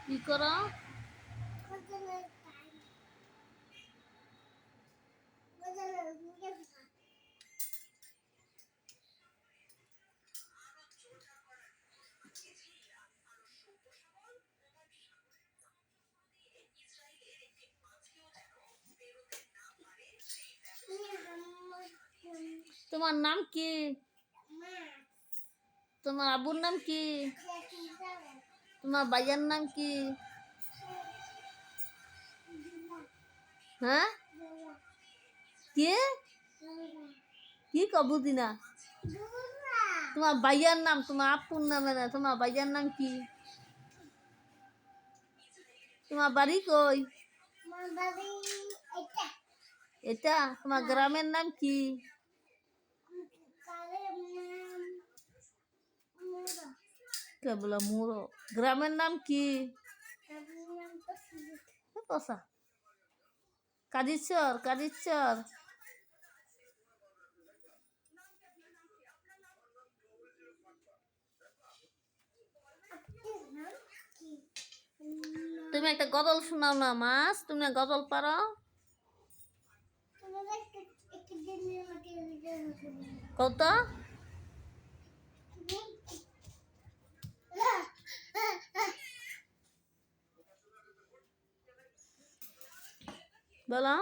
কি করো? তোমার নাম কি? তোমার আব্বুর নাম কি? তোমার ভাইয়ার নাম কি? হ্যাঁ, কে কি কবুদি না? তোমার ভাইয়ার নাম, তোমার আব্বুর নামে না, তোমার ভাইয়ার নাম কি? তোমার বাড়ি কই? এটা তোমার গ্রামের নাম কি? কে বলে মুরো? গ্রামের নাম কি? কষা কাদিরচর, কাদিরচর। তুমি একটা গজল শোনাও না মাস, তুমি গজল পারো? কত? বলো।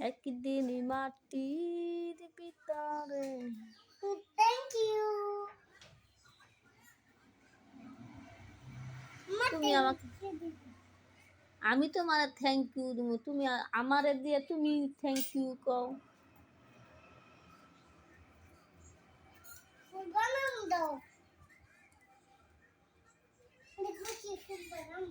একদিন মাটির ভিতরে। Thank you. তুমি আমাকে, আমি তো মানে থ্যাংক ইউ দিব, তুমি আমারে দিয়ে তুমি থ্যাংক ইউ কও। বানাম দাও। দেখো কি খুব বানাম।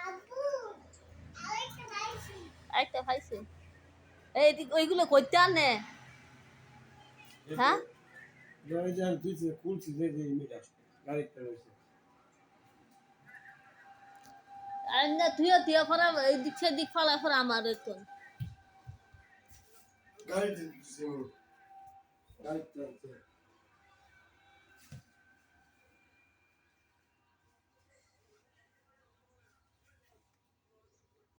আব্বু আরেকটা ভাইছি। একটা খাইছে এই ওইগুলো করতে আনে। হ্যাঁ, Garajdan tuzi kulci zedi miraš. Garajte rojse. আর না তুইও তুইও ফরা এদিক সেদিক ফলা ফরা আমার তো। Garajte tuzi. Garajte rojse.